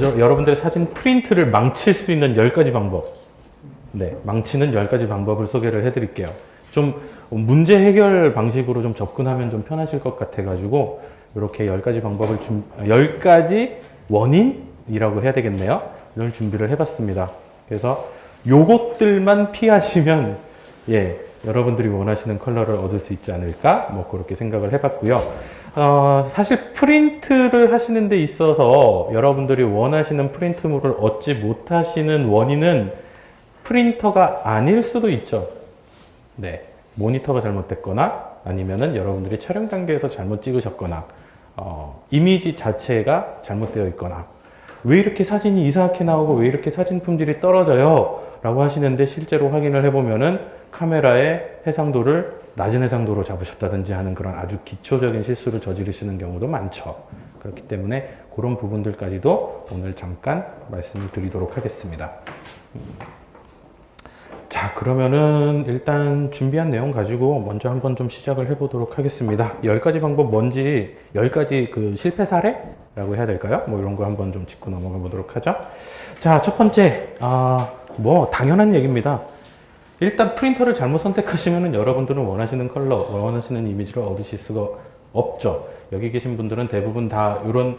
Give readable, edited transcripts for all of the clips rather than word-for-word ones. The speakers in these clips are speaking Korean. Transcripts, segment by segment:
여러분들의 사진 프린트를 망칠 수 있는 10가지 방법. 네, 망치는 10가지 방법을 소개를 해드릴게요. 좀 문제 해결 방식으로 좀 접근하면 좀 편하실 것 같아가지고 이렇게 10가지 방법을 10가지 원인이라고 해야 되겠네요. 이런 준비를 해봤습니다. 그래서 요것들만 피하시면 예, 여러분들이 원하시는 컬러를 얻을 수 있지 않을까? 뭐 그렇게 생각을 해봤고요. 사실 프린트를 하시는 데 있어서 여러분들이 원하시는 프린트물을 얻지 못하시는 원인은 프린터가 아닐 수도 있죠. 네, 모니터가 잘못됐거나 아니면은 여러분들이 촬영 단계에서 잘못 찍으셨거나 이미지 자체가 잘못되어 있거나 왜 이렇게 사진이 이상하게 나오고 왜 이렇게 사진 품질이 떨어져요? 라고 하시는데 실제로 확인을 해보면은 카메라의 해상도를 낮은 해상도로 잡으셨다든지 하는 그런 아주 기초적인 실수를 저지르시는 경우도 많죠. 그렇기 때문에 그런 부분들까지도 오늘 잠깐 말씀을 드리도록 하겠습니다. 자, 그러면은 일단 준비한 내용 가지고 먼저 한번 좀 시작을 해보도록 하겠습니다. 10가지 방법 뭔지 10가지 그 실패 사례라고 해야 될까요? 뭐 이런 거 한번 좀 짚고 넘어가 보도록 하죠. 자, 첫 번째, 뭐 당연한 얘기입니다. 일단 프린터를 잘못 선택하시면은 여러분들은 원하시는 컬러, 원하시는 이미지를 얻으실 수가 없죠. 여기 계신 분들은 대부분 다 이런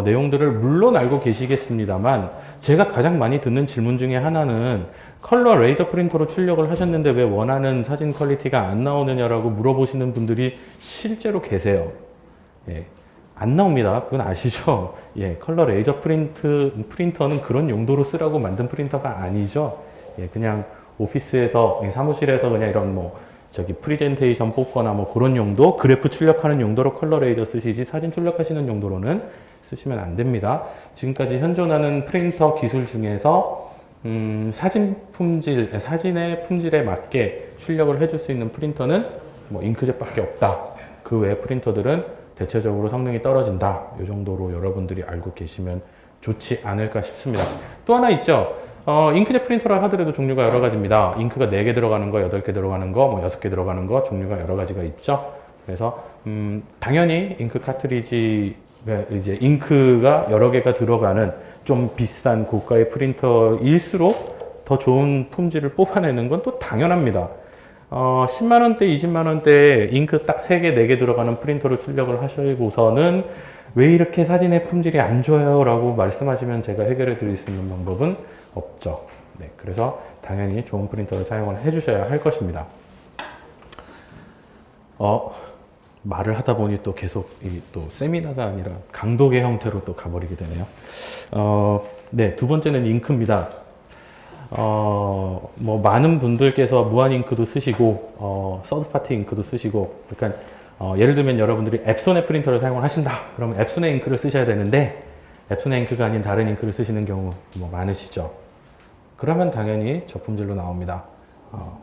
내용들을 물론 알고 계시겠습니다만 제가 가장 많이 듣는 질문 중에 하나는 컬러 레이저 프린터로 출력을 하셨는데 왜 원하는 사진 퀄리티가 안 나오느냐라고 물어보시는 분들이 실제로 계세요. 예, 안 나옵니다. 그건 아시죠? 예, 컬러 레이저 프린터는 그런 용도로 쓰라고 만든 프린터가 아니죠. 예, 그냥 오피스에서, 사무실에서 그냥 이런 프리젠테이션 뽑거나 뭐 그런 용도, 그래프 출력하는 용도로 컬러 레이저 쓰시지 사진 출력하시는 용도로는 쓰시면 안 됩니다. 지금까지 현존하는 프린터 기술 중에서 사진의 품질에 맞게 출력을 해줄 수 있는 프린터는 뭐 잉크젯밖에 없다. 그 외 프린터들은 대체적으로 성능이 떨어진다. 이 정도로 여러분들이 알고 계시면 좋지 않을까 싶습니다. 또 하나 있죠. 잉크젯 프린터라 하더라도 종류가 여러 가지입니다. 잉크가 4개 들어가는 거, 8개 들어가는 거, 뭐 6개 들어가는 거, 종류가 여러 가지가 있죠. 그래서 당연히 잉크 카트리지, 이제 잉크가 여러 개가 들어가는 좀 비싼 고가의 프린터일수록 더 좋은 품질을 뽑아내는 건 또 당연합니다. 10만원대, 20만원대 잉크 딱 3개, 4개 들어가는 프린터로 출력을 하시고서는 왜 이렇게 사진의 품질이 안 좋아요? 라고 말씀하시면 제가 해결해 드릴 수 있는 방법은 없죠. 네, 그래서 당연히 좋은 프린터를 사용을 해 주셔야 할 것입니다. 말을 하다 보니 또 계속 또 세미나가 아니라 강독의 형태로 또 가버리게 되네요. 네, 두 번째는 잉크입니다. 뭐 많은 분들께서 무한 잉크도 쓰시고 서드 파티 잉크도 쓰시고, 그러니까 예를 들면 여러분들이 앱손의 프린터를 사용을 하신다. 그러면 앱손의 잉크를 쓰셔야 되는데 앱손의 잉크가 아닌 다른 잉크를 쓰시는 경우 뭐 많으시죠. 그러면 당연히 저품질로 나옵니다.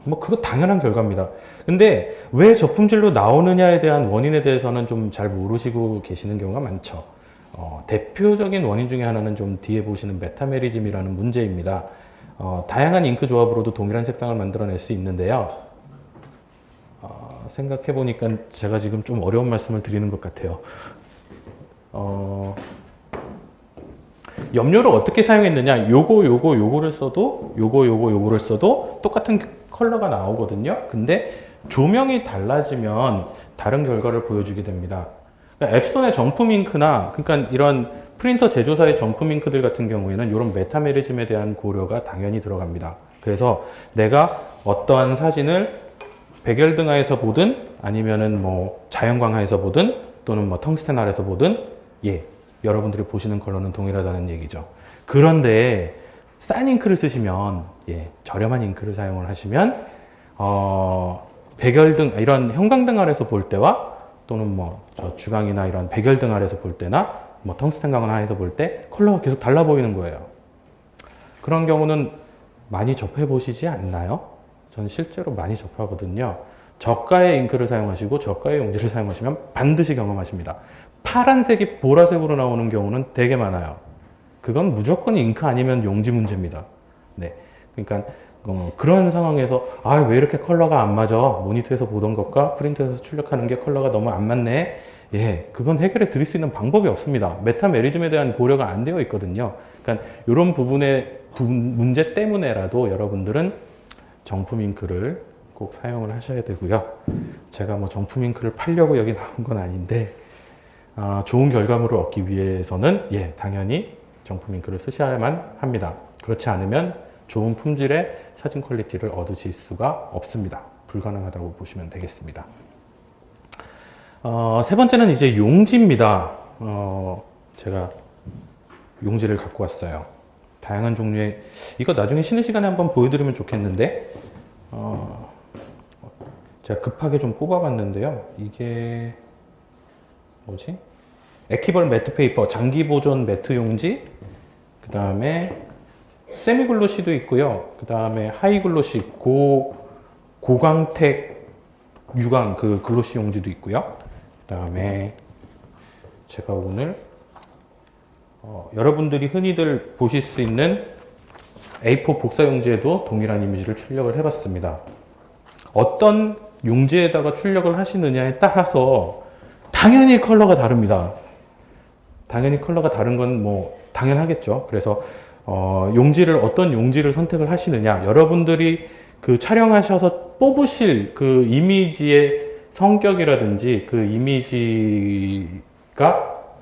뭐 그거 당연한 결과입니다. 근데 왜 저품질로 나오느냐에 대한 원인에 대해서는 좀 잘 모르시고 계시는 경우가 많죠. 대표적인 원인 중에 하나는 좀 뒤에 보시는 메타메리즘이라는 문제입니다. 다양한 잉크 조합으로도 동일한 색상을 만들어낼 수 있는데요. 생각해 보니까 제가 지금 좀 어려운 말씀을 드리는 것 같아요. 염료를 어떻게 사용했느냐? 요거를 써도 요거를 써도 똑같은 컬러가 나오거든요. 근데 조명이 달라지면 다른 결과를 보여주게 됩니다. 그러니까 앱손의 정품 잉크나, 그러니까 이런 프린터 제조사의 정품 잉크들 같은 경우에는 이런 메타메리즘에 대한 고려가 당연히 들어갑니다. 그래서 내가 어떠한 사진을 백열등하에서 보든 아니면은 뭐 자연광하에서 보든 또는 뭐 텅스텐 아래서 보든 예, 여러분들이 보시는 컬러는 동일하다는 얘기죠. 그런데 싼 잉크를 쓰시면, 예, 저렴한 잉크를 사용을 하시면 백열등, 이런 형광등 아래서 볼 때와 또는 뭐 저 주광이나 이런 백열등 아래서 볼 때나 뭐 텅스텐 강화에서 볼 때 컬러가 계속 달라 보이는 거예요. 그런 경우는 많이 접해 보시지 않나요? 전 실제로 많이 접하거든요. 저가의 잉크를 사용하시고 저가의 용지를 사용하시면 반드시 경험하십니다. 파란색이 보라색으로 나오는 경우는 되게 많아요. 그건 무조건 잉크 아니면 용지 문제입니다. 네, 그러니까 그런 상황에서 왜 이렇게 컬러가 안 맞아? 모니터에서 보던 것과 프린터에서 출력하는 게 컬러가 너무 안 맞네? 예, 그건 해결해 드릴 수 있는 방법이 없습니다. 메타메리즘에 대한 고려가 안 되어 있거든요. 그러니까 이런 부분의 문제 때문에라도 여러분들은 정품 잉크를 꼭 사용을 하셔야 되고요. 제가 뭐 정품 잉크를 팔려고 여기 나온 건 아닌데, 좋은 결과물을 얻기 위해서는 예, 당연히 정품 잉크를 쓰셔야만 합니다. 그렇지 않으면 좋은 품질의 사진 퀄리티를 얻으실 수가 없습니다. 불가능하다고 보시면 되겠습니다. 세 번째는 이제 용지입니다. 제가 용지를 갖고 왔어요. 다양한 종류의, 이거 나중에 쉬는 시간에 한번 보여드리면 좋겠는데, 제가 급하게 좀 뽑아봤는데요. 이게 뭐지? 에키벌 매트 페이퍼, 장기 보존 매트 용지, 그 다음에 세미 글로시도 있고요. 그 다음에 하이 글로시, 고광택 유광 그 글로시 용지도 있고요. 그 다음에 제가 오늘 여러분들이 흔히들 보실 수 있는 A4 복사 용지에도 동일한 이미지를 출력을 해봤습니다. 어떤 용지에다가 출력을 하시느냐에 따라서 당연히 컬러가 다릅니다. 당연히 컬러가 다른 건 뭐 당연하겠죠. 그래서 용지를 어떤 용지를 선택을 하시느냐, 여러분들이 그 촬영하셔서 뽑으실 그 이미지의 성격이라든지 그 이미지가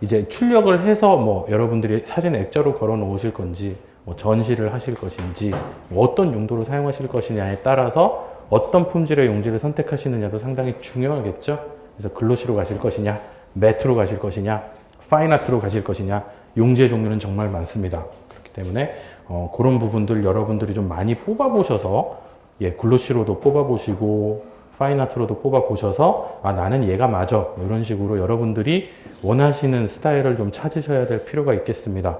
이제 출력을 해서 뭐 여러분들이 사진 액자로 걸어 놓으실 건지, 뭐 전시를 하실 것인지, 뭐 어떤 용도로 사용하실 것이냐에 따라서 어떤 품질의 용지를 선택하시느냐도 상당히 중요하겠죠. 그래서 글로시로 가실 것이냐, 매트로 가실 것이냐, 파인아트로 가실 것이냐, 용지의 종류는 정말 많습니다. 그렇기 때문에 그런 부분들 여러분들이 좀 많이 뽑아보셔서, 예, 글로시로도 뽑아보시고 파인아트로도 뽑아보셔서 나는 얘가 맞아, 이런 식으로 여러분들이 원하시는 스타일을 좀 찾으셔야 될 필요가 있겠습니다.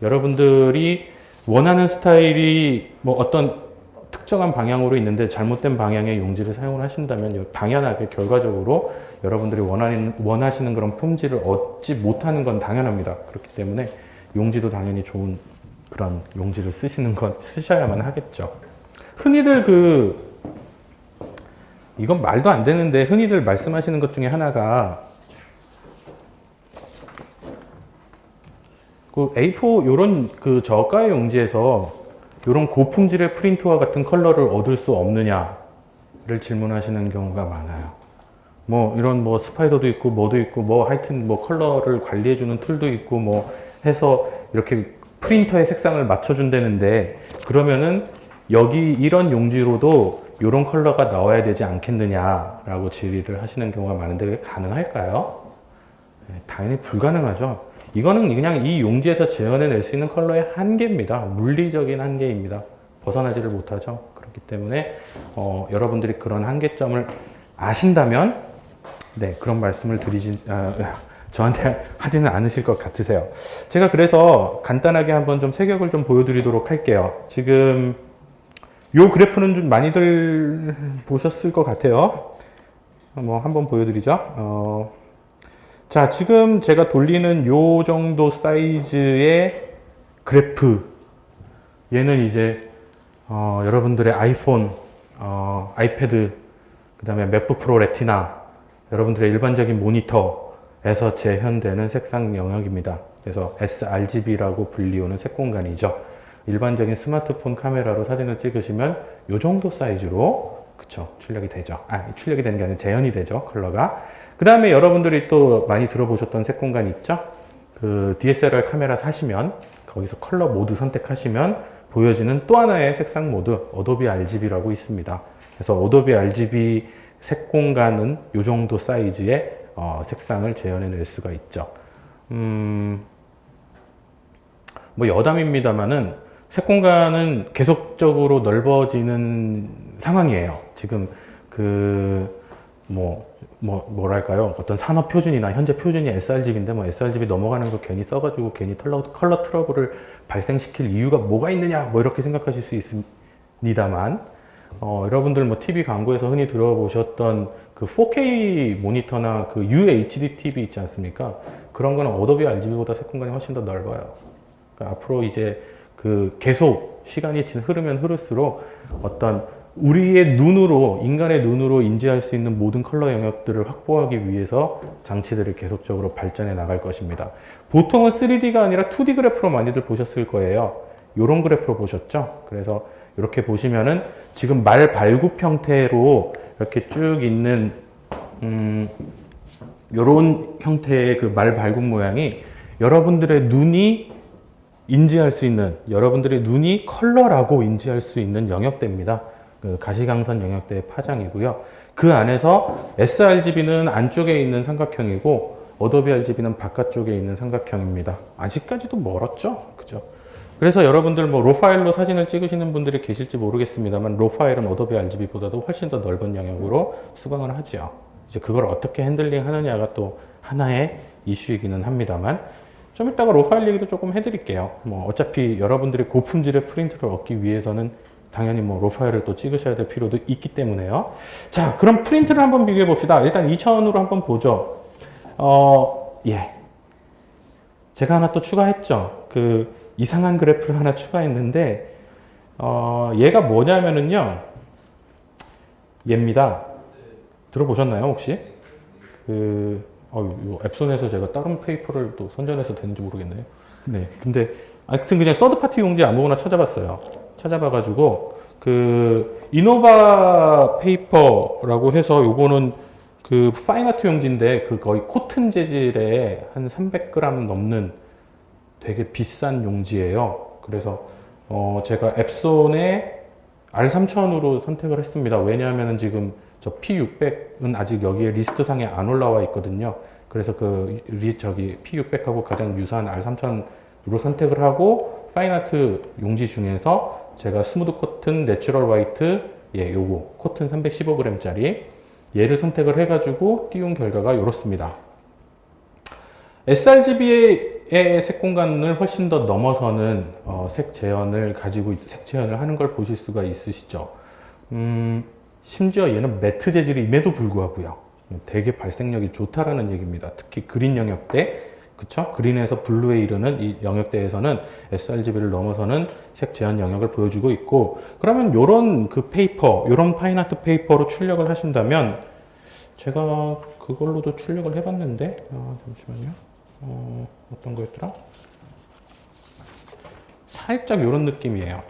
여러분들이 원하는 스타일이 뭐 어떤 특정한 방향으로 있는데 잘못된 방향의 용지를 사용을 하신다면 당연하게 결과적으로 여러분들이 원하시는 그런 품질을 얻지 못하는 건 당연합니다. 그렇기 때문에 용지도 당연히 좋은 그런 용지를 쓰셔야만 하겠죠. 흔히들 이건 말도 안 되는데 흔히들 말씀하시는 것 중에 하나가 그 A4 요런 그 저가의 용지에서 요런 고품질의 프린트와 같은 컬러를 얻을 수 없느냐를 질문하시는 경우가 많아요. 뭐 이런 뭐 스파이더도 있고 뭐도 있고 뭐 하여튼 뭐 컬러를 관리해주는 툴도 있고 뭐 해서 이렇게 프린터의 색상을 맞춰준다는데, 그러면은 여기 이런 용지로도 이런 컬러가 나와야 되지 않겠느냐라고 질의를 하시는 경우가 많은데 그게 가능할까요? 당연히 불가능하죠. 이거는 그냥 이 용지에서 재현해낼 수 있는 컬러의 한계입니다. 물리적인 한계입니다. 벗어나지를 못하죠. 그렇기 때문에 여러분들이 그런 한계점을 아신다면 네, 그런 말씀을 저한테 하지는 않으실 것 같으세요. 제가 그래서 간단하게 한번 좀 색역을 좀 보여드리도록 할게요. 지금 요 그래프는 좀 많이들 보셨을 것 같아요. 뭐 한번 보여드리죠. 자, 지금 제가 돌리는 요 정도 사이즈의 그래프, 얘는 이제 여러분들의 아이폰, 아이패드, 그 다음에 맥북 프로 레티나, 여러분들의 일반적인 모니터에서 재현되는 색상 영역입니다. 그래서 sRGB라고 불리우는 색공간이죠. 일반적인 스마트폰 카메라로 사진을 찍으시면 요 정도 사이즈로, 그쵸, 출력이 되죠. 출력이 되는 게 아니라 재현이 되죠, 컬러가. 그 다음에 여러분들이 또 많이 들어보셨던 색공간 있죠? 그 DSLR 카메라 사시면 거기서 컬러 모드 선택하시면 보여지는 또 하나의 색상 모드, 어도비 RGB라고 있습니다. 그래서 어도비 RGB 색공간은 요 정도 사이즈의 색상을 재현해낼 수가 있죠. 뭐 여담입니다만은 색공간은 계속적으로 넓어지는 상황이에요. 지금 뭐랄까요? 어떤 산업 표준이나 현재 표준이 sRGB인데 뭐 sRGB 넘어가는 거 괜히 써가지고 괜히 컬러 트러블을 발생시킬 이유가 뭐가 있느냐? 뭐 이렇게 생각하실 수 있습니다만, 여러분들 뭐 TV 광고에서 흔히 들어보셨던 그 4K 모니터나 그 UHD TV 있지 않습니까? 그런 거는 어도비 RGB보다 색공간이 훨씬 더 넓어요. 그러니까 앞으로 이제 그 계속 시간이 흐르면 흐를수록 어떤 우리의 눈으로, 인간의 눈으로 인지할 수 있는 모든 컬러 영역들을 확보하기 위해서 장치들을 계속적으로 발전해 나갈 것입니다. 보통은 3D가 아니라 2D 그래프로 많이들 보셨을 거예요. 이런 그래프로 보셨죠? 그래서 이렇게 보시면은 지금 말 발굽 형태로 이렇게 쭉 있는 이런 형태의 그 말 발굽 모양이 여러분들의 눈이 인지할 수 있는, 여러분들의 눈이 컬러라고 인지할 수 있는 영역대입니다. 그 가시광선 영역대의 파장이고요. 그 안에서 sRGB는 안쪽에 있는 삼각형이고 어도비 RGB는 바깥쪽에 있는 삼각형입니다. 아직까지도 멀었죠? 그죠? 그래서 여러분들 뭐 로 파일로 사진을 찍으시는 분들이 계실지 모르겠습니다만 로 파일은 어도비 RGB보다도 훨씬 더 넓은 영역으로 수강을 하죠. 이제 그걸 어떻게 핸들링 하느냐가 또 하나의 이슈이기는 합니다만 좀 이따가 로 파일 얘기도 조금 해드릴게요. 뭐 어차피 여러분들이 고품질의 프린트를 얻기 위해서는 당연히 뭐 로 파일을 또 찍으셔야 될 필요도 있기 때문에요. 자, 그럼 프린트를 한번 비교해 봅시다. 일단 2차원으로 한번 보죠. 예. 제가 하나 또 추가했죠. 그 이상한 그래프를 하나 추가했는데, 얘가 뭐냐면은요, 얘입니다. 들어보셨나요, 혹시? 요 앱손에서 제가 다른 페이퍼를 또 선전해서 되는지 모르겠네요. 네. 근데, 하여튼 그냥 서드파티 용지 아무거나 찾아봤어요. 찾아봐가지고, 이노바 페이퍼라고 해서 요거는 그 파인아트 용지인데, 그 거의 코튼 재질의 한 300g 넘는 되게 비싼 용지예요. 그래서 제가 앱손에 R3000으로 선택을 했습니다. 왜냐하면 지금 저 P600은 아직 여기에 리스트 상에 안 올라와 있거든요. 그래서 P600하고 가장 유사한 R3000으로 선택을 하고 파인아트 용지 중에서 제가 스무드 코튼 내추럴 화이트 요거 코튼 315g짜리 얘를 선택을 해가지고 띄운 결과가 이렇습니다. sRGB의 색 공간을 훨씬 더 넘어서는 색 재현을 색 재현을 하는 걸 보실 수가 있으시죠. 심지어 얘는 매트 재질임에도 불구하고요. 되게 발색력이 좋다라는 얘기입니다. 특히 그린 영역대, 그쵸? 그린에서 블루에 이르는 이 영역대에서는 sRGB를 넘어서는 색 재현 영역을 보여주고 있고, 그러면 요런 요런 파인아트 페이퍼로 출력을 하신다면, 제가 그걸로도 출력을 해봤는데, 잠시만요. 어떤 거였더라? 살짝 요런 느낌이에요.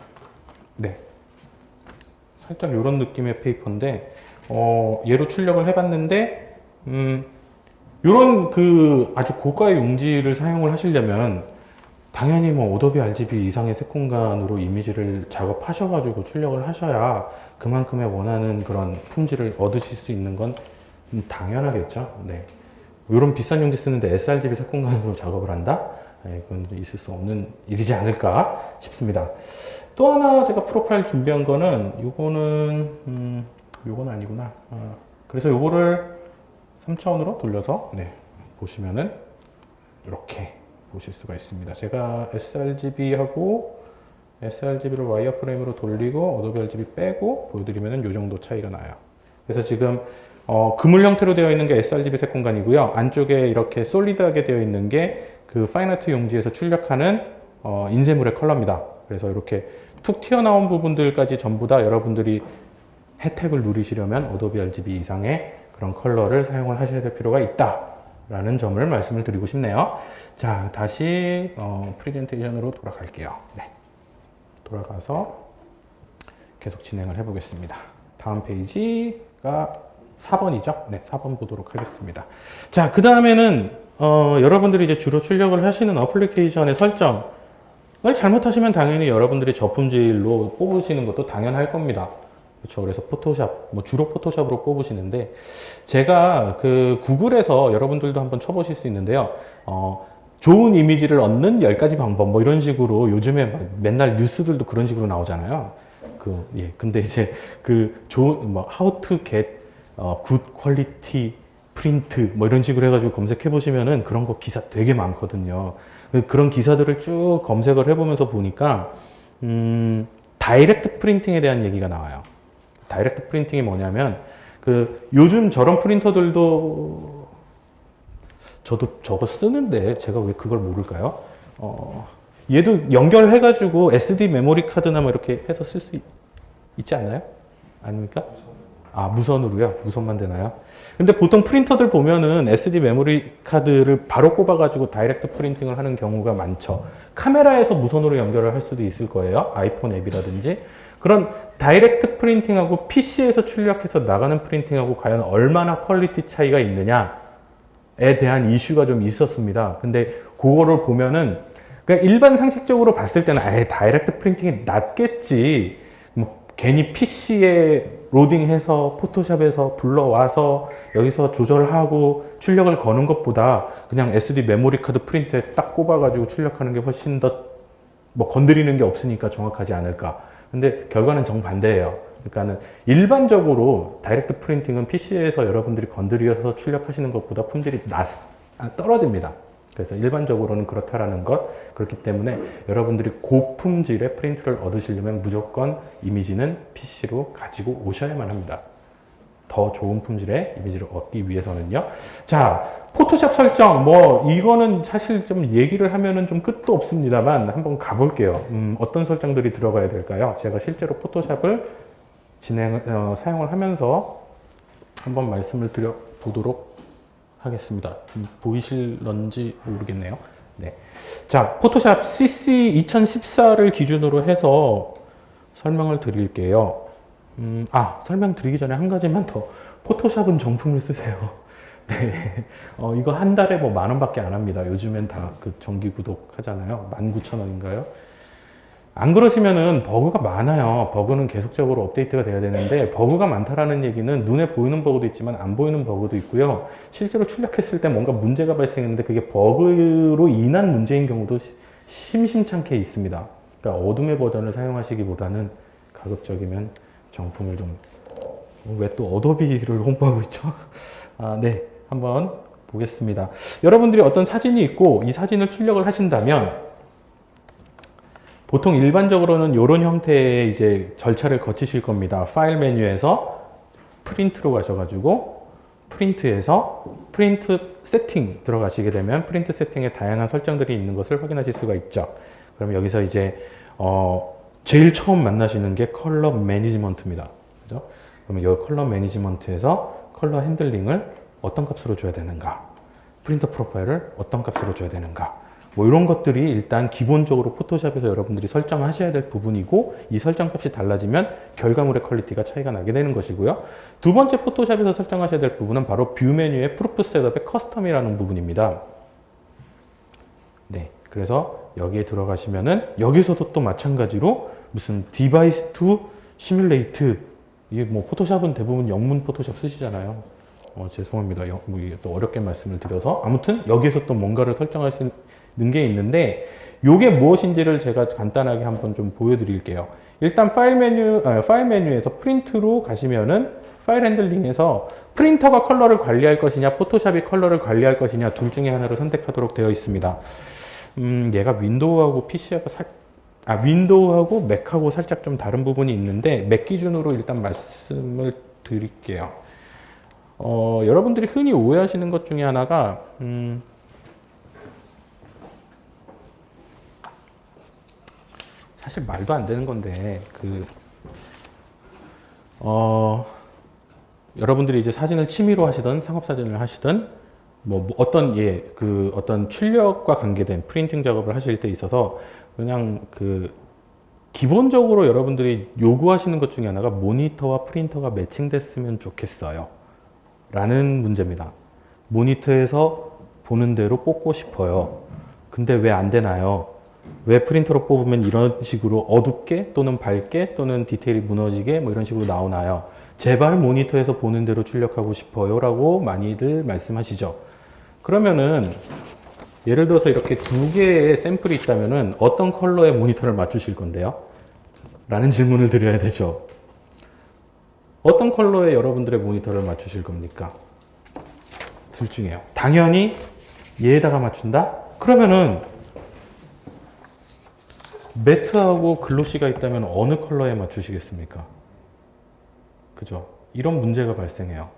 네. 살짝 요런 느낌의 페이퍼인데, 얘로 출력을 해봤는데, 요런 아주 고가의 용지를 사용을 하시려면, 당연히 뭐 어도비 RGB 이상의 색 공간으로 이미지를 작업하셔가지고 출력을 하셔야 그만큼의 원하는 그런 품질을 얻으실 수 있는 건 당연하겠죠. 네. 이런 비싼 용지 쓰는데 sRGB 색 공간으로 작업을 한다? 네, 그건 있을 수 없는 일이지 않을까 싶습니다. 또 하나 제가 프로파일 준비한 거는 요건 아니구나. 그래서 요거를 3차원으로 돌려서 보시면은 이렇게 보실 수가 있습니다. 제가 sRGB를 와이어프레임으로 돌리고 어도비 RGB 빼고 보여드리면은 요 정도 차이가 나요. 그래서 지금 그물 형태로 되어 있는 게 sRGB 색 공간이고요. 안쪽에 이렇게 솔리드하게 되어 있는 게 그 파인아트 용지에서 출력하는 인쇄물의 컬러입니다. 그래서 이렇게 툭 튀어나온 부분들까지 전부 다 여러분들이 혜택을 누리시려면 어도비 RGB 이상의 그런 컬러를 사용을 하셔야 될 필요가 있다라는 점을 말씀을 드리고 싶네요. 자, 다시 프레젠테이션으로 돌아갈게요. 네. 돌아가서 계속 진행을 해보겠습니다. 다음 페이지가 4번이죠? 네, 4번 보도록 하겠습니다. 자, 그 다음에는 여러분들이 이제 주로 출력을 하시는 어플리케이션의 설정을 잘못하시면 당연히 여러분들이 저품질로 뽑으시는 것도 당연할 겁니다. 그렇죠. 그래서 포토샵, 주로 포토샵으로 뽑으시는데, 제가 구글에서 여러분들도 한번 쳐보실 수 있는데요. 좋은 이미지를 얻는 10가지 방법, 이런 식으로 요즘에 맨날 뉴스들도 그런 식으로 나오잖아요. 근데 이제 how to get good quality 프린트 이런 식으로 해가지고 검색해 보시면은 그런 거 기사 되게 많거든요. 그런 기사들을 쭉 검색을 해보면서 보니까 다이렉트 프린팅에 대한 얘기가 나와요. 다이렉트 프린팅이 뭐냐면 요즘 저런 프린터들도 저도 저거 쓰는데 제가 왜 그걸 모를까요? 얘도 연결해가지고 SD 메모리 카드나 이렇게 해서 쓸 수 있지 않나요? 아닙니까? 아, 무선으로요? 무선만 되나요? 근데 보통 프린터들 보면은 SD 메모리 카드를 바로 꼽아가지고 다이렉트 프린팅을 하는 경우가 많죠. 카메라에서 무선으로 연결을 할 수도 있을 거예요. 아이폰 앱이라든지. 그런 다이렉트 프린팅하고 PC에서 출력해서 나가는 프린팅하고 과연 얼마나 퀄리티 차이가 있느냐에 대한 이슈가 좀 있었습니다. 근데 그거를 보면은 그냥 일반 상식적으로 봤을 때는 다이렉트 프린팅이 낫겠지. 뭐 괜히 PC에 로딩해서 포토샵에서 불러와서 여기서 조절하고 출력을 거는 것보다 그냥 SD 메모리 카드 프린터에 딱 꼽아가지고 출력하는 게 훨씬 더 뭐 건드리는 게 없으니까 정확하지 않을까. 근데 결과는 정반대예요. 그러니까는 일반적으로 다이렉트 프린팅은 PC에서 여러분들이 건드려서 출력하시는 것보다 품질이 떨어집니다. 그래서 일반적으로는 그렇다라는 것. 그렇기 때문에 여러분들이 고품질의 프린트를 얻으시려면 무조건 이미지는 PC로 가지고 오셔야만 합니다. 더 좋은 품질의 이미지를 얻기 위해서는요. 자, 포토샵 설정, 이거는 사실 좀 얘기를 하면은 좀 끝도 없습니다만 한번 가볼게요. 어떤 설정들이 들어가야 될까요? 제가 실제로 포토샵을 사용을 하면서 한번 말씀을 드려보도록 하겠습니다. 보이실런지 모르겠네요. 네. 자, 포토샵 CC 2014를 기준으로 해서 설명을 드릴게요. 설명드리기 전에 한 가지만 더. 포토샵은 정품을 쓰세요. 네. 이거 한 달에 뭐 10,000원밖에 안 합니다. 요즘엔 다 그 정기 구독 하잖아요. 19,000원인가요? 안 그러시면은 버그가 많아요. 버그는 계속적으로 업데이트가 돼야 되는데, 버그가 많다라는 얘기는 눈에 보이는 버그도 있지만 안 보이는 버그도 있고요. 실제로 출력했을 때 뭔가 문제가 발생했는데 그게 버그로 인한 문제인 경우도 심심찮게 있습니다. 그러니까 어둠의 버전을 사용하시기보다는 가급적이면 정품을 좀, 왜 또 어도비를 홍보하고 있죠? 네. 한번 보겠습니다. 여러분들이 어떤 사진이 있고 이 사진을 출력을 하신다면 보통 일반적으로는 이런 형태의 이제 절차를 거치실 겁니다. 파일 메뉴에서 프린트로 가셔가지고 프린트에서 프린트 세팅 들어가시게 되면 프린트 세팅에 다양한 설정들이 있는 것을 확인하실 수가 있죠. 그럼 여기서 이제 제일 처음 만나시는 게 컬러 매니지먼트입니다. 그죠? 그러면 이 컬러 매니지먼트에서 컬러 핸들링을 어떤 값으로 줘야 되는가, 프린터 프로파일을 어떤 값으로 줘야 되는가, 뭐 이런 것들이 일단 기본적으로 포토샵에서 여러분들이 설정하셔야 될 부분이고, 이 설정 값이 달라지면 결과물의 퀄리티가 차이가 나게 되는 것이고요. 두 번째 포토샵에서 설정하셔야 될 부분은 바로 뷰 메뉴의 프루프 셋업의 커스텀이라는 부분입니다. 네, 그래서 여기에 들어가시면은 여기서도 또 마찬가지로 무슨 디바이스 투 시뮬레이트, 이게 뭐 포토샵은 대부분 영문 포토샵 쓰시잖아요. 죄송합니다. 또 어렵게 말씀을 드려서. 아무튼 여기에서 또 뭔가를 설정할 수 있는 게 있는데, 요게 무엇인지를 제가 간단하게 한번 좀 보여드릴게요. 일단 파일 메뉴에서 프린트로 가시면은 파일 핸들링에서 프린터가 컬러를 관리할 것이냐, 포토샵이 컬러를 관리할 것이냐, 둘 중에 하나를 선택하도록 되어 있습니다. 얘가 윈도우하고 PC하고 윈도우하고 맥하고 살짝 좀 다른 부분이 있는데, 맥 기준으로 일단 말씀을 드릴게요. 여러분들이 흔히 오해하시는 것 중에 하나가, 사실 말도 안 되는 건데, 여러분들이 이제 사진을 취미로 하시든 상업사진을 하시든 어떤 출력과 관계된 프린팅 작업을 하실 때 있어서 그냥 기본적으로 여러분들이 요구하시는 것 중에 하나가 모니터와 프린터가 매칭됐으면 좋겠어요 라는 문제입니다. 모니터에서 보는 대로 뽑고 싶어요. 근데 왜 안 되나요? 왜 프린터로 뽑으면 이런 식으로 어둡게 또는 밝게 또는 디테일이 무너지게 뭐 이런 식으로 나오나요? 제발 모니터에서 보는 대로 출력하고 싶어요 라고 많이들 말씀하시죠. 그러면은 예를 들어서 이렇게 두 개의 샘플이 있다면은 어떤 컬러의 모니터를 맞추실 건데요? 라는 질문을 드려야 되죠. 어떤 컬러의 여러분들의 모니터를 맞추실 겁니까? 둘 중에요. 당연히 얘에다가 맞춘다? 그러면은 매트하고 글로시가 있다면 어느 컬러에 맞추시겠습니까? 그죠? 이런 문제가 발생해요.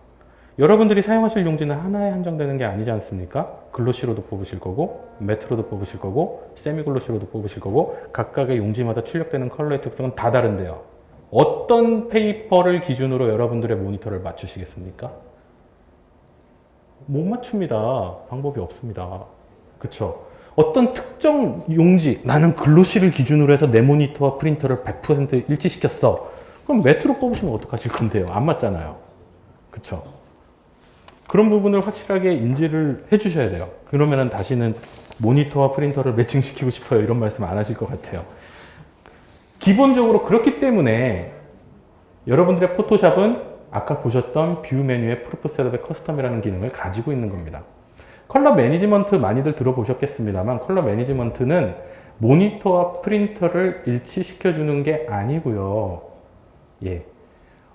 여러분들이 사용하실 용지는 하나에 한정되는 게 아니지 않습니까? 글로시로도 뽑으실 거고, 매트로도 뽑으실 거고, 세미 글로시로도 뽑으실 거고, 각각의 용지마다 출력되는 컬러의 특성은 다 다른데요. 어떤 페이퍼를 기준으로 여러분들의 모니터를 맞추시겠습니까? 못 맞춥니다. 방법이 없습니다. 그쵸? 어떤 특정 용지, 나는 글로시를 기준으로 해서 내 모니터와 프린터를 100% 일치시켰어. 그럼 매트로 뽑으시면 어떡하실 건데요? 안 맞잖아요. 그쵸? 그런 부분을 확실하게 인지를 해주셔야 돼요. 그러면은 다시는 모니터와 프린터를 매칭시키고 싶어요. 이런 말씀 안 하실 것 같아요. 기본적으로 그렇기 때문에 여러분들의 포토샵은 아까 보셨던 뷰 메뉴의 프루프 셋업의 커스텀이라는 기능을 가지고 있는 겁니다. 컬러 매니지먼트 많이들 들어보셨겠습니다만 컬러 매니지먼트는 모니터와 프린터를 일치시켜주는 게 아니고요. 예.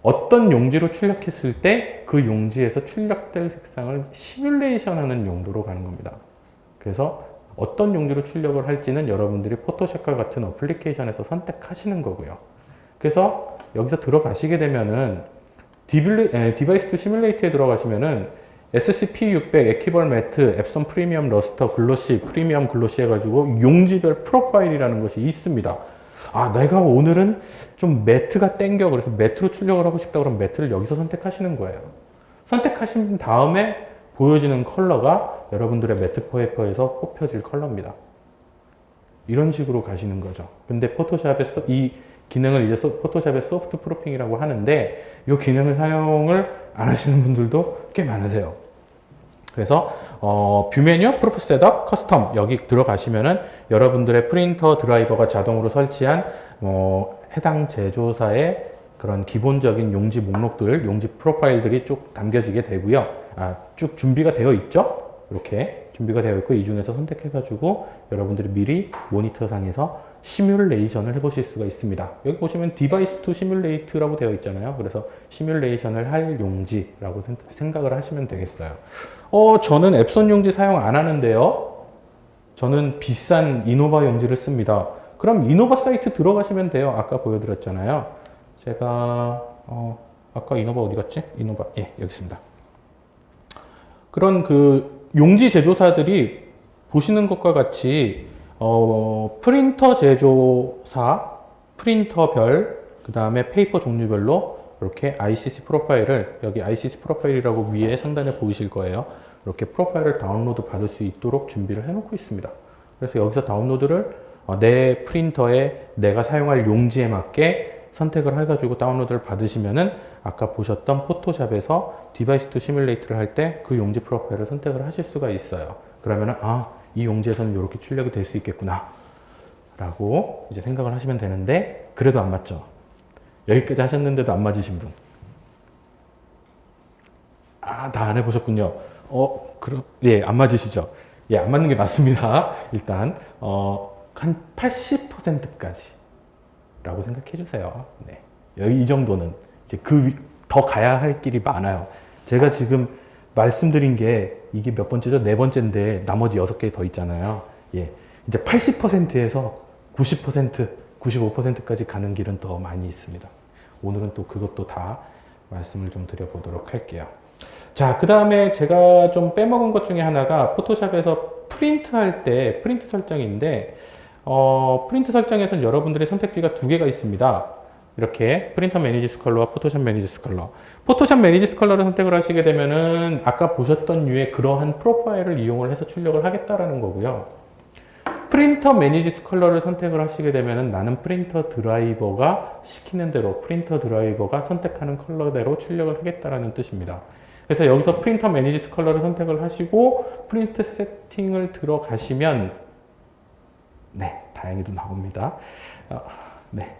어떤 용지로 출력했을 때 그 용지에서 출력될 색상을 시뮬레이션 하는 용도로 가는 겁니다. 그래서 어떤 용지로 출력을 할지는 여러분들이 포토샵과 같은 어플리케이션에서 선택하시는 거고요. 그래서 여기서 들어가시게 되면은 디바이스 투 시뮬레이트에 들어가시면은 SCP-600, 에퀴벌 매트, 앱선 프리미엄 러스터, 글로시, 프리미엄 글로시 해가지고 용지별 프로파일이라는 것이 있습니다. 아, 내가 오늘은 좀 매트가 땡겨. 그래서 매트로 출력을 하고 싶다 그러면 매트를 여기서 선택하시는 거예요. 선택하신 다음에 보여지는 컬러가 여러분들의 매트 페이퍼에서 뽑혀질 컬러입니다. 이런 식으로 가시는 거죠. 근데 포토샵에서 이 기능을 이제 포토샵의 소프트 프로핑이라고 하는데 이 기능을 사용을 안 하시는 분들도 꽤 많으세요. 그래서 뷰 메뉴, 프루프 셋업, 커스텀 여기 들어가시면은 여러분들의 프린터 드라이버가 자동으로 설치한 해당 제조사의 그런 기본적인 용지 목록들, 용지 프로파일들이 쭉 담겨지게 되고요. 쭉 준비가 되어 있죠. 이렇게 준비가 되어 있고 이 중에서 선택해가지고 여러분들이 미리 모니터상에서 시뮬레이션을 해보실 수가 있습니다. 여기 보시면 디바이스 투 시뮬레이트라고 되어 있잖아요. 그래서 시뮬레이션을 할 용지라고 생각을 하시면 되겠어요. 저는 앱선 용지 사용 안 하는데요. 저는 비싼 이노바 용지를 씁니다. 그럼 이노바 사이트 들어가시면 돼요. 아까 보여드렸잖아요. 제가 아까 이노바 어디 갔지? 이노바 예 여기 있습니다. 그런 그 용지 제조사들이 보시는 것과 같이 프린터 제조사, 프린터별, 그 다음에 페이퍼 종류별로 이렇게 ICC 프로파일을 여기 ICC 프로파일이라고 위에 상단에 보이실 거예요. 이렇게 프로파일을 다운로드 받을 수 있도록 준비를 해놓고 있습니다. 그래서 여기서 다운로드를 내 프린터에 내가 사용할 용지에 맞게 선택을 해가지고 다운로드를 받으시면은 아까 보셨던 포토샵에서 디바이스 투 시뮬레이트를 할 때 그 용지 프로파일을 선택을 하실 수가 있어요. 그러면은 이 용지에서는 이렇게 출력이 될 수 있겠구나 라고 이제 생각을 하시면 되는데 그래도 안 맞죠. 여기까지 하셨는데도 안 맞으신 분. 다 안 해보셨군요. 예, 안 맞으시죠? 예, 안 맞는 게 맞습니다. 일단, 한 80%까지 라고 생각해 주세요. 네. 여기 이 정도는 이제 더 가야 할 길이 많아요. 제가 지금 말씀드린 게 이게 몇 번째죠? 네 번째인데 나머지 6개 더 있잖아요. 예. 이제 80%에서 90%, 95%까지 가는 길은 더 많이 있습니다. 오늘은 또 그것도 다 말씀을 좀 드려보도록 할게요. 자, 그 다음에 제가 좀 빼먹은 것 중에 하나가 포토샵에서 프린트 할 때 프린트 설정인데 프린트 설정에서는 여러분들의 선택지가 2개가 있습니다. 이렇게 프린터 매니지스 컬러와 포토샵 매니지스 컬러. 포토샵 매니지스 컬러를 선택을 하시게 되면은 아까 보셨던 류의 그러한 프로파일을 이용을 해서 출력을 하겠다라는 거고요. 프린터 매니지스 컬러를 선택을 하시게 되면은 나는 프린터 드라이버가 시키는 대로 프린터 드라이버가 선택하는 컬러대로 출력을 하겠다라는 뜻입니다. 그래서 여기서 프린터 매니지스 컬러를 선택을 하시고 프린트 세팅을 들어가시면 네, 다행히도 나옵니다. 네.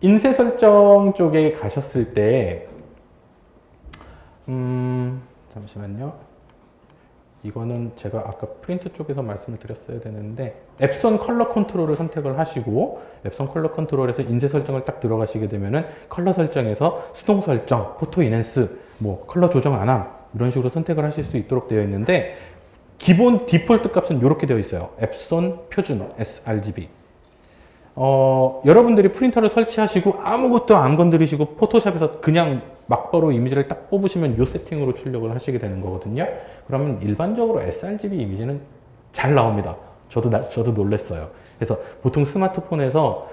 인쇄 설정 쪽에 가셨을 때 잠시만요. 이거는 제가 아까 프린트 쪽에서 말씀을 드렸어야 되는데 앱선 컬러 컨트롤을 선택을 하시고 앱선 컬러 컨트롤에서 인쇄 설정을 딱 들어가시게 되면은 컬러 설정에서 수동 설정, 포토 인핸스, 뭐 컬러 조정 안함 이런 식으로 선택을 하실 수 있도록 되어 있는데 기본 디폴트 값은 이렇게 되어 있어요. 앱선 표준 sRGB. 여러분들이 프린터를 설치하시고 아무것도 안 건드리시고 포토샵에서 그냥 막바로 이미지를 딱 뽑으시면 이 세팅으로 출력을 하시게 되는 거거든요. 그러면 일반적으로 sRGB 이미지는 잘 나옵니다. 저도 놀랬어요. 그래서 보통 스마트폰에서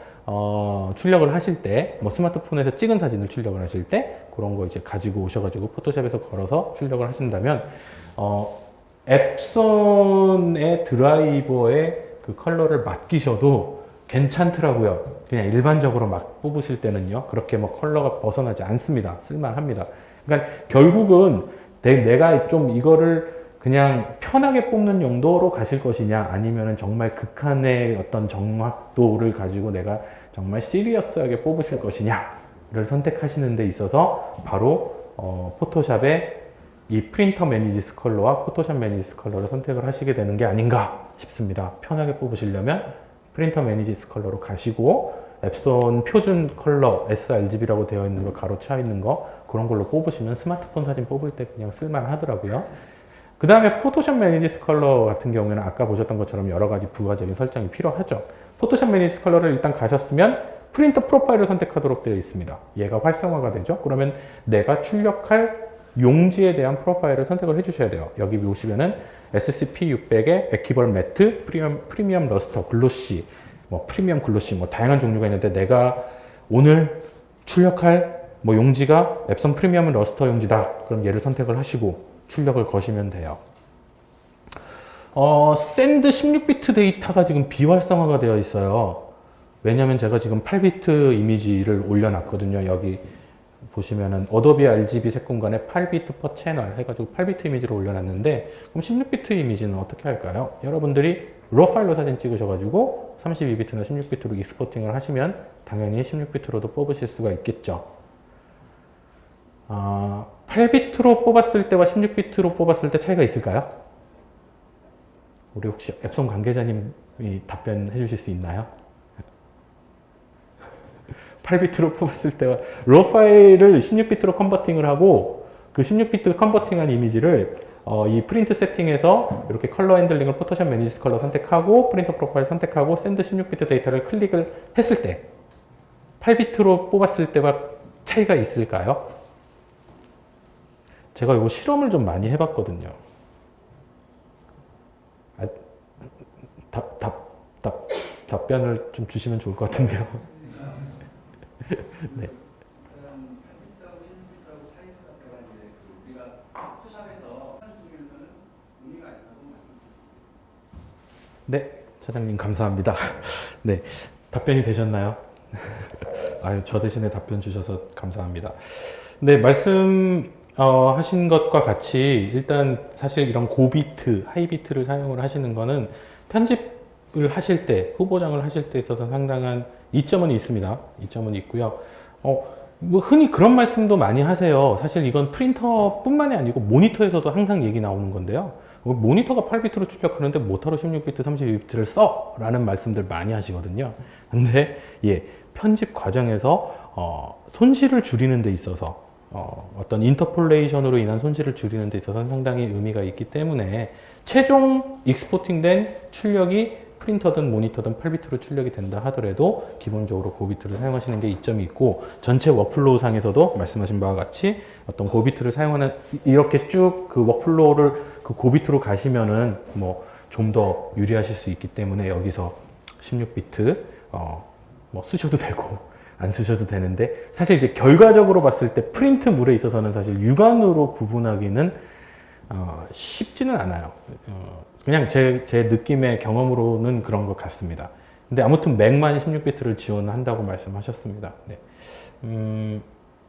출력을 하실 때, 뭐 스마트폰에서 찍은 사진을 출력을 하실 때 그런 거 이제 가지고 오셔가지고 포토샵에서 걸어서 출력을 하신다면 앱손의 드라이버에 그 컬러를 맡기셔도 괜찮더라고요. 그냥 일반적으로 막 뽑으실 때는요. 그렇게 뭐 컬러가 벗어나지 않습니다. 쓸만합니다. 그러니까 결국은 내가 좀 이거를 그냥 편하게 뽑는 용도로 가실 것이냐, 아니면은 정말 극한의 어떤 정확도를 가지고 내가 정말 시리어스하게 뽑으실 것이냐를 선택하시는 데 있어서 바로 포토샵의 이 프린터 매니지스 컬러와 포토샵 매니지스 컬러를 선택을 하시게 되는 게 아닌가 싶습니다. 편하게 뽑으시려면 프린터 매니지스 컬러로 가시고 앱손 표준 컬러 sRGB라고 되어 있는 거, 가로 차 있는 거, 그런 걸로 뽑으시면 스마트폰 사진 뽑을 때 그냥 쓸만 하더라고요. 그 다음에 포토샵 매니지스 컬러 같은 경우에는 아까 보셨던 것처럼 여러 가지 부가적인 설정이 필요하죠. 포토샵 매니지스 컬러를 일단 가셨으면 프린터 프로파일을 선택하도록 되어 있습니다. 얘가 활성화가 되죠. 그러면 내가 출력할 용지에 대한 프로파일을 선택을 해주셔야 돼요. 여기 보시면은 SCP-600의 에퀴벌 매트, 프리미엄 러스터, 글로시, 뭐 프리미엄 글로시, 뭐 다양한 종류가 있는데 내가 오늘 출력할 뭐 용지가 앱손 프리미엄 러스터 용지다. 그럼 얘를 선택을 하시고 출력을 거시면 돼요. 샌드 16비트 데이터가 지금 비활성화가 되어 있어요. 왜냐면 제가 지금 8비트 이미지를 올려놨거든요. 여기 보시면은 어도비 RGB 색공간에 8비트 per 채널 해가지고 8비트 이미지를 올려놨는데, 그럼 16비트 이미지는 어떻게 할까요? 여러분들이 로 파일로 사진 찍으셔가지고 32비트나 16비트로 익스포팅을 하시면 당연히 16비트로도 뽑으실 수가 있겠죠. 8비트로 뽑았을 때와 16비트로 뽑았을 때 차이가 있을까요? 우리 혹시 앱손 관계자님이 답변해 주실 수 있나요? 8비트로 뽑았을 때와 로 파일을 16비트로 컨버팅을 하고 그 16비트 컨버팅한 이미지를 이 프린트 세팅에서 이렇게 컬러 핸들링을 포토샵 매니지스 컬러 선택하고 프린터 프로파일 선택하고 샌드 16비트 데이터를 클릭을 했을 때 8비트로 뽑았을 때와 차이가 있을까요? 제가 이거 실험을 좀 많이 해봤거든요. 답변을 좀 주시면 좋을 것 같은데요. 네. 네, 차장님 감사합니다. 네, 답변이 되셨나요? 아유, 저 대신에 답변 주셔서 감사합니다. 네, 하신 것과 같이 일단 사실 이런 고비트, 하이비트를 사용을 하시는 거는 편집을 하실 때, 후보장을 하실 때 있어서 상당한 이점은 있습니다. 이점은 있고요. 뭐 흔히 그런 말씀도 많이 하세요. 사실 이건 프린터뿐만이 아니고 모니터에서도 항상 얘기 나오는 건데요. 모니터가 8비트로 출력하는데 모터로 16비트, 32비트를 써! 라는 말씀들 많이 하시거든요. 근데 예, 편집 과정에서 손실을 줄이는 데 있어서 어떤 인터폴레이션으로 인한 손실을 줄이는 데 있어서 상당히 의미가 있기 때문에 최종 익스포팅된 출력이 프린터든 모니터든 8비트로 출력이 된다 하더라도 기본적으로 고비트를 사용하시는 게 이점이 있고, 전체 워크플로우 상에서도 말씀하신 바와 같이 어떤 고비트를 사용하는, 이렇게 쭉 그 워크플로우를 그 고비트로 가시면은 뭐 좀 더 유리하실 수 있기 때문에 여기서 16비트 뭐 쓰셔도 되고 안 쓰셔도 되는데, 사실 이제 결과적으로 봤을 때 프린트물에 있어서는 사실 육안으로 구분하기는 쉽지는 않아요. 그냥 제 느낌의 경험으로는 그런 것 같습니다. 근데 아무튼 맥만이 16비트를 지원한다고 말씀하셨습니다. 네.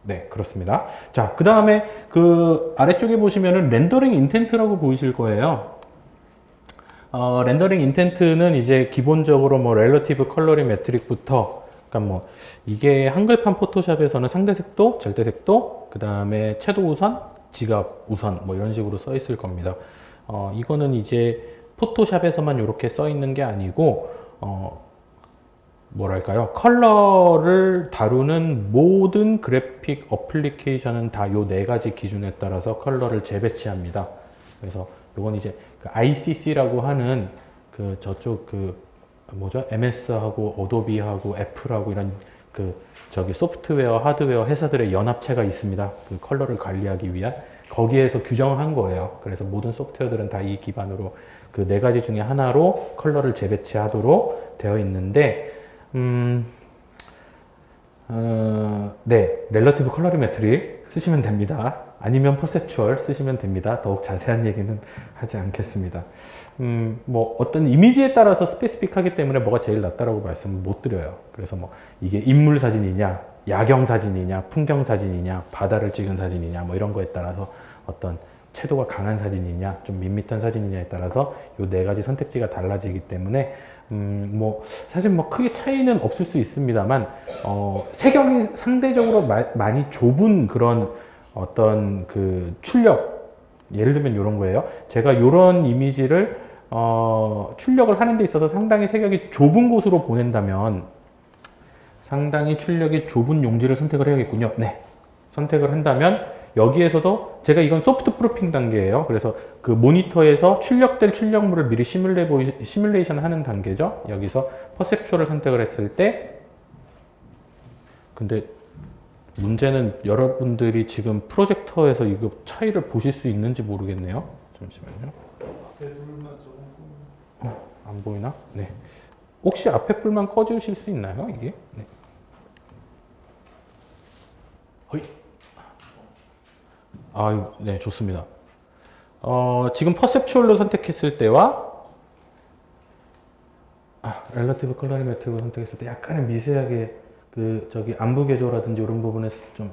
네, 그렇습니다. 자, 그 다음에 그 아래쪽에 보시면은 렌더링 인텐트라고 보이실 거예요. 렌더링 인텐트는 이제 기본적으로 뭐 렐러티브 컬러링 매트릭부터, 그러니까 뭐 이게 한글판 포토샵에서는 상대색도, 절대색도, 그 다음에 채도 우선, 지각 우선 뭐 이런 식으로 써 있을 겁니다. 이거는 이제 포토샵에서만 이렇게 써 있는 게 아니고 뭐랄까요, 컬러를 다루는 모든 그래픽 어플리케이션은 다 요 네 가지 기준에 따라서 컬러를 재배치합니다. 그래서 요건 이제 그 ICC라고 하는 그 저쪽 그 뭐죠, MS하고 어도비하고 애플하고 이런 그 저기 소프트웨어 하드웨어 회사들의 연합체가 있습니다. 그 컬러를 관리하기 위한, 거기에서 규정한 거예요. 그래서 모든 소프트웨어들은 다 이 기반으로 그 네 가지 중에 하나로 컬러를 재배치하도록 되어 있는데, 네, 렐러티브 컬러리메트리 쓰시면 됩니다. 아니면 퍼셉추얼 쓰시면 됩니다. 더욱 자세한 얘기는 하지 않겠습니다. 뭐 어떤 이미지에 따라서 스페시픽하기 때문에 뭐가 제일 낫다라고 말씀을 못 드려요. 그래서 뭐 이게 인물 사진이냐, 야경 사진이냐, 풍경 사진이냐, 바다를 찍은 사진이냐, 뭐 이런 거에 따라서 어떤 채도가 강한 사진이냐, 좀 밋밋한 사진이냐에 따라서 요 네 가지 선택지가 달라지기 때문에 뭐 사실 뭐 크게 차이는 없을 수 있습니다만 세경이 상대적으로 많이 좁은 그런 어떤 그 출력, 예를 들면 이런 거예요. 제가 이런 이미지를 출력을 하는 데 있어서 상당히 세경이 좁은 곳으로 보낸다면 상당히 출력이 좁은 용지를 선택을 해야겠군요. 네, 선택을 한다면 여기에서도 제가 이건 소프트 프루핑 단계예요. 그래서 그 모니터에서 출력될 출력물을 미리 시뮬레이션 하는 단계죠. 여기서 퍼셉추얼을 선택을 했을 때, 근데 문제는 여러분들이 지금 프로젝터에서 이거 차이를 보실 수 있는지 모르겠네요. 잠시만요. 안 보이나? 네. 혹시 앞에 불만 꺼주실 수 있나요? 이게? 네. 허이. 네, 좋습니다. 지금 퍼셉추얼로 선택했을 때와 렐러티브 컬러리메트로 선택했을 때 약간의 미세하게 저기 안부 개조라든지 이런 부분에 좀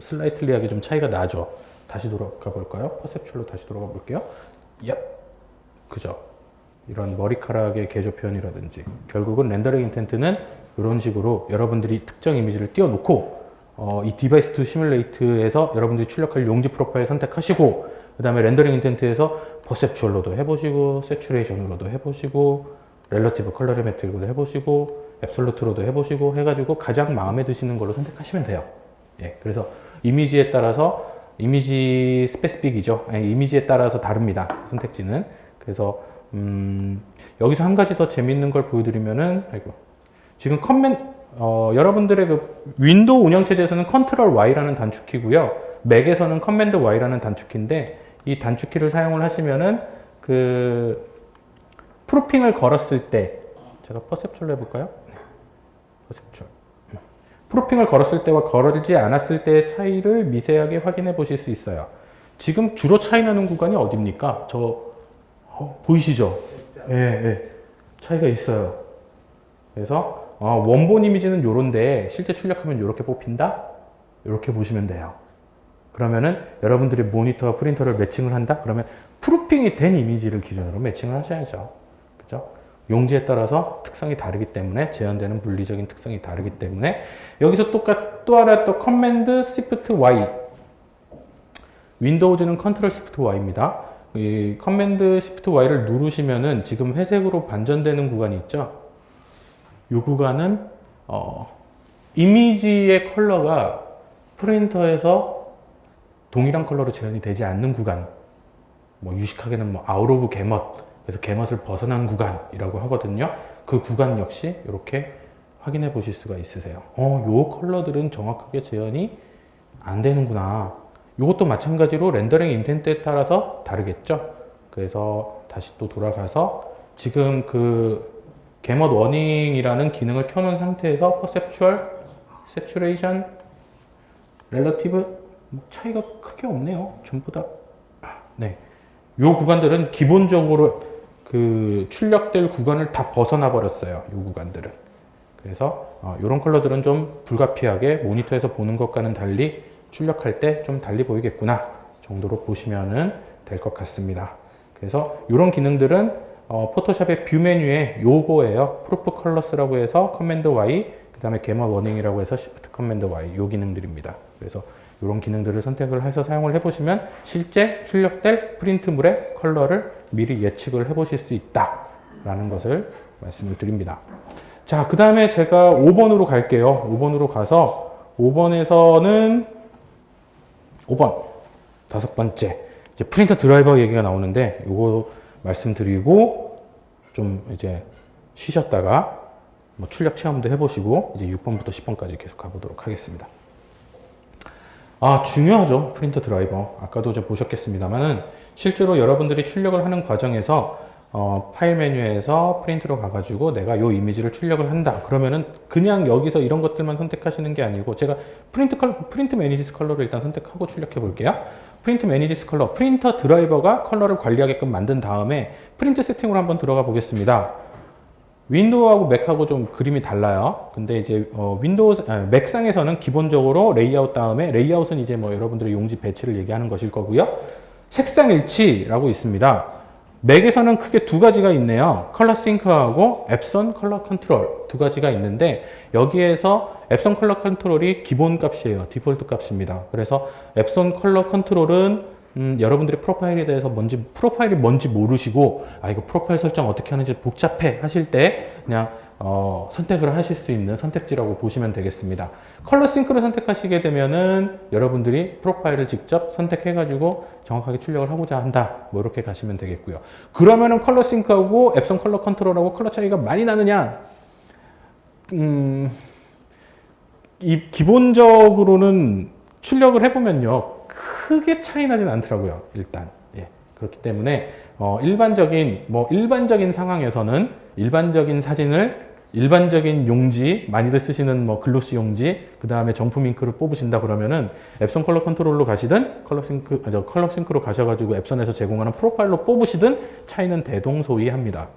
슬라이틀리하게 좀 차이가 나죠. 다시 돌아가 볼까요? 퍼셉추얼로 다시 돌아가 볼게요. 얍, 그죠? 이런 머리카락의 개조 표현이라든지 결국은 렌더링 인텐트는 이런 식으로 여러분들이 특정 이미지를 띄워놓고 이 디바이스 투 시뮬레이트에서 여러분들이 출력할 용지 프로파일 선택하시고 그 다음에 렌더링 인텐트에서 퍼셉추얼로도 해보시고 세츄레이션으로도 해보시고 렐러티브 컬러리메트리로도 해보시고 앱솔루트로도 해보시고 해가지고 가장 마음에 드시는 걸로 선택하시면 돼요. 예, 그래서 이미지에 따라서 이미지 스페시픽이죠. 예, 이미지에 따라서 다릅니다. 선택지는. 그래서 여기서 한 가지 더 재밌는 걸 보여드리면은 지금 여러분들의 그 윈도우 운영체제에서는 컨트롤 Y라는 단축키고요. 맥에서는 커맨드 Y라는 단축키인데 이 단축키를 사용을 하시면은 그 프루핑을 걸었을 때 제가 퍼셉추얼로 해볼까요? 네. 퍼셉추얼. 프루핑을 걸었을 때와 걸지 않았을 때의 차이를 미세하게 확인해 보실 수 있어요. 지금 주로 차이 나는 구간이 어딥니까? 보이시죠? 예, 예. 차이가 있어요. 그래서 원본 이미지는 요런데 실제 출력하면 요렇게 뽑힌다? 요렇게 보시면 돼요. 그러면은 여러분들이 모니터와 프린터를 매칭을 한다? 그러면 프루핑이 된 이미지를 기준으로 매칭을 하셔야죠. 그죠? 용지에 따라서 특성이 다르기 때문에 제한되는 물리적인 특성이 다르기 때문에 여기서 또 하나 또 커맨드 시프트 Y 윈도우즈는 컨트롤 시프트 Y입니다. 이 커맨드 시프트 Y를 누르시면은 지금 회색으로 반전되는 구간이 있죠. 이 구간은 이미지의 컬러가 프린터에서 동일한 컬러로 재현이 되지 않는 구간, 뭐 유식하게는 뭐 아웃 오브 게멋, 그래서 게멋을 벗어난 구간이라고 하거든요. 그 구간 역시 이렇게 확인해 보실 수가 있으세요. 요 컬러들은 정확하게 재현이 안 되는구나. 이것도 마찬가지로 렌더링 인텐트에 따라서 다르겠죠. 그래서 다시 또 돌아가서 지금 그 게멋 워닝이라는 기능을 켜놓은 상태에서 퍼셉추얼, 세츄레이션, 렐러티브 차이가 크게 없네요. 전부 다. 네. 요 구간들은 기본적으로 그 출력될 구간을 다 벗어나 버렸어요. 요 구간들은. 그래서 이런 컬러들은 좀 불가피하게 모니터에서 보는 것과는 달리 출력할 때 좀 달리 보이겠구나 정도로 보시면 될 것 같습니다. 그래서 이런 기능들은 포토샵의 뷰 메뉴에 요거예요. 프루프 컬러스라고 해서 커맨드 Y, 그 다음에 게멋 워닝이라고 해서 시프트 커맨드 Y 요 기능들입니다. 그래서 이런 기능들을 선택을 해서 사용을 해보시면 실제 출력될 프린트물의 컬러를 미리 예측을 해보실 수 있다라는 것을 말씀을 드립니다. 자, 그 다음에 제가 5번으로 갈게요. 5번으로 가서 5번에서는 5번 다섯 번째 이제 프린터 드라이버 얘기가 나오는데 이거 말씀드리고 좀 이제 쉬셨다가 뭐 출력 체험도 해보시고 이제 6번부터 10번까지 계속 가보도록 하겠습니다. 중요하죠. 프린터 드라이버. 아까도 이제 보셨겠습니다만은 실제로 여러분들이 출력을 하는 과정에서 파일 메뉴에서 프린트로 가가지고 내가 요 이미지를 출력을 한다. 그러면은 그냥 여기서 이런 것들만 선택하시는 게 아니고 제가 프린트 매니지스 컬러를 일단 선택하고 출력해 볼게요. 프린트 매니지스 컬러, 프린터 드라이버가 컬러를 관리하게끔 만든 다음에 프린트 세팅으로 한번 들어가 보겠습니다. 윈도우하고 맥하고 좀 그림이 달라요. 근데 이제 맥상에서는 기본적으로 레이아웃 다음에 레이아웃은 이제 뭐 여러분들의 용지 배치를 얘기하는 것일 거고요. 색상 일치라고 있습니다. 맥에서는 크게 두 가지가 있네요. 컬러 싱크하고 앱선 컬러 컨트롤 두 가지가 있는데 여기에서 앱선 컬러 컨트롤이 기본 값이에요. 디폴트 값입니다. 그래서 앱선 컬러 컨트롤은 여러분들이 프로파일이 뭔지 모르시고, 이거 프로파일 설정 어떻게 하는지 복잡해 하실 때 그냥 선택을 하실 수 있는 선택지라고 보시면 되겠습니다. 컬러 싱크를 선택하시게 되면은 여러분들이 프로파일을 직접 선택해가지고 정확하게 출력을 하고자 한다. 뭐 이렇게 가시면 되겠고요. 그러면은 컬러 싱크하고 앱선 컬러 컨트롤하고 컬러 차이가 많이 나느냐? 이 기본적으로는 출력을 해보면요. 크게 차이 나진 않더라고요. 일단. 예. 그렇기 때문에 일반적인 상황에서는 일반적인 사진을 일반적인 용지, 많이들 쓰시는 뭐 글로시 용지, 그 다음에 정품 잉크를 뽑으신다 그러면은 앱선 컬러 컨트롤로 가시든 컬러 싱크로 가셔가지고 앱선에서 제공하는 프로파일로 뽑으시든 차이는 대동소이합니다.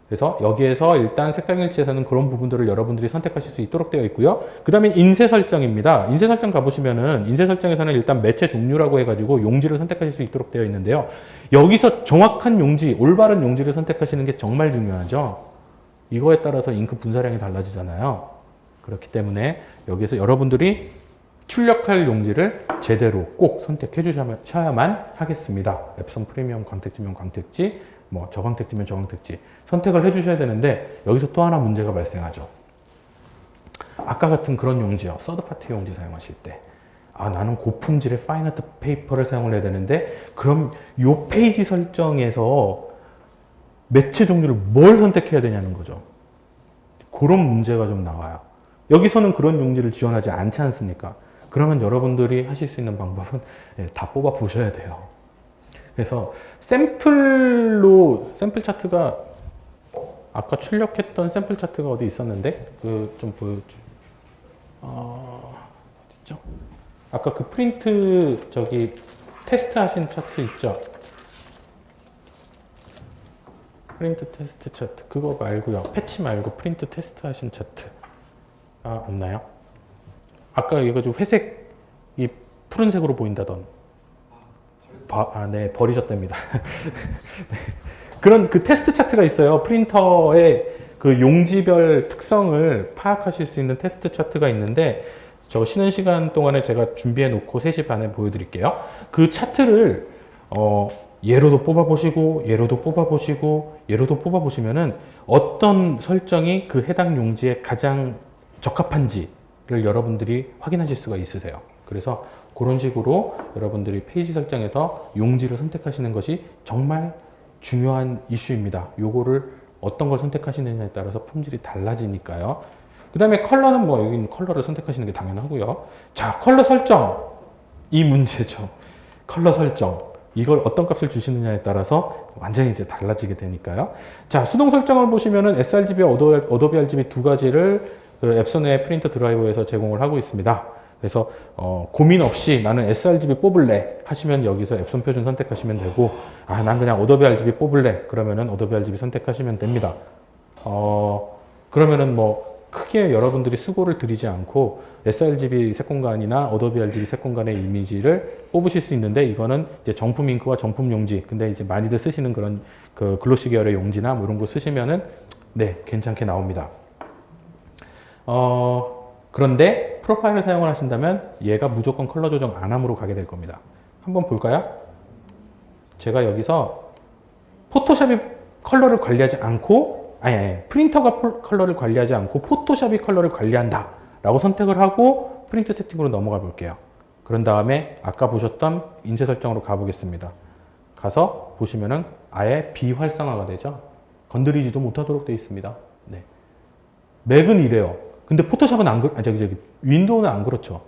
그래서 여기에서 일단 색상 일치에서는 그런 부분들을 여러분들이 선택하실 수 있도록 되어 있고요. 그 다음에 인쇄 설정입니다. 인쇄 설정 가보시면은 인쇄 설정에서는 일단 매체 종류라고 해가지고 용지를 선택하실 수 있도록 되어 있는데요. 여기서 정확한 용지, 올바른 용지를 선택하시는 게 정말 중요하죠. 이거에 따라서 잉크 분사량이 달라지잖아요. 그렇기 때문에 여기서 여러분들이 출력할 용지를 제대로 꼭 선택해 주셔야만 하겠습니다. 앱선 프리미엄 광택지면 광택지, 뭐 저광택지면 저광택지 선택을 해 주셔야 되는데 여기서 또 하나 문제가 발생하죠. 아까 같은 그런 용지요. 서드파티 용지 사용하실 때 나는 고품질의 파인아트 페이퍼를 사용을 해야 되는데 그럼 요 페이지 설정에서 매체 종류를 뭘 선택해야 되냐는 거죠. 그런 문제가 좀 나와요. 여기서는 그런 용지를 지원하지 않지 않습니까? 그러면 여러분들이 하실 수 있는 방법은 다 뽑아 보셔야 돼요. 그래서 샘플 차트가 아까 출력했던 샘플 차트가 어디 있었는데 좀 보여줘. 어디죠? 아까 그 프린트 테스트 하신 차트 있죠? 프린트 테스트 차트 그거 말고요. 패치 말고 프린트 테스트 하신 차트가 없나요? 아까 이거 좀 회색이 푸른색으로 보인다던. 네, 버리셨답니다. 네. 그런 그 테스트 차트가 있어요. 프린터의 그 용지별 특성을 파악하실 수 있는 테스트 차트가 있는데 저거 쉬는 시간 동안에 제가 준비해 놓고 3시 반에 보여드릴게요. 그 차트를 예로도 뽑아보시고 예로도 뽑아보시고 예로도 뽑아보시면은 어떤 설정이 그 해당 용지에 가장 적합한지를 여러분들이 확인하실 수가 있으세요. 그래서 그런 식으로 여러분들이 페이지 설정에서 용지를 선택하시는 것이 정말 중요한 이슈입니다. 요거를 어떤 걸 선택하시느냐에 따라서 품질이 달라지니까요. 그 다음에 컬러는 여기 컬러를 선택하시는 게 당연하고요. 자, 컬러 설정. 이 문제죠. 컬러 설정. 이걸 어떤 값을 주시느냐에 따라서 완전히 이제 달라지게 되니까요. 자, 수동 설정을 보시면은 sRGB와 어도비 RGB 두 가지를 그 앱선의 프린터 드라이버에서 제공을 하고 있습니다. 그래서 고민 없이 나는 sRGB 뽑을래 하시면 여기서 앱선 표준 선택하시면 되고 난 그냥 어도비 RGB 뽑을래 그러면은 어도비 RGB 선택하시면 됩니다. 그러면은 크게 여러분들이 수고를 들이지 않고 sRGB 색공간이나 어도비 RGB 색공간의 이미지를 뽑으실 수 있는데 이거는 이제 정품 잉크와 정품 용지 근데 이제 많이들 쓰시는 그런 그 글로시 계열의 용지나 이런 거 쓰시면은 네 괜찮게 나옵니다. 그런데 프로파일을 사용을 하신다면 얘가 무조건 컬러 조정 안 함으로 가게 될 겁니다. 한번 볼까요? 제가 여기서 포토샵이 컬러를 관리하지 않고 프린터가 컬러를 관리하지 않고 포토샵이 컬러를 관리한다 라고 선택을 하고 프린트 세팅으로 넘어가 볼게요. 그런 다음에 아까 보셨던 인쇄 설정으로 가보겠습니다. 가서 보시면은 아예 비활성화가 되죠. 건드리지도 못하도록 되어 있습니다. 네. 맥은 이래요. 근데 포토샵은 윈도우는 안 그렇죠.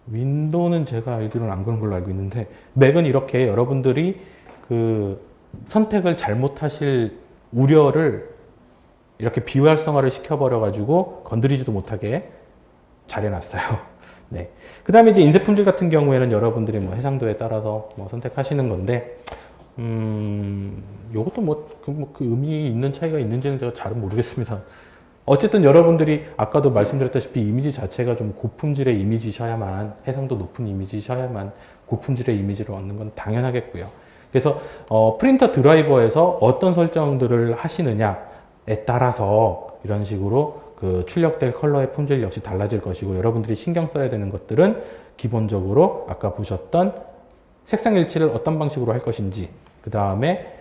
윈도우는 제가 알기로는 안 그런 걸로 알고 있는데 맥은 이렇게 여러분들이 그 선택을 잘못하실 우려를 이렇게 비활성화를 시켜버려가지고 건드리지도 못하게 잘 해놨어요. 네. 그 다음에 이제 인쇄 품질 같은 경우에는 여러분들이 뭐 해상도에 따라서 뭐 선택하시는 건데, 요것도 그 의미 있는 차이가 있는지는 제가 잘은 모르겠습니다. 어쨌든 여러분들이 아까도 말씀드렸다시피 이미지 자체가 좀 고품질의 이미지셔야만, 해상도 높은 이미지셔야만 고품질의 이미지를 얻는 건 당연하겠고요. 그래서 프린터 드라이버에서 어떤 설정들을 하시느냐에 따라서 이런 식으로 그 출력될 컬러의 품질 역시 달라질 것이고, 여러분들이 신경 써야 되는 것들은 기본적으로 아까 보셨던 색상 일치를 어떤 방식으로 할 것인지, 그 다음에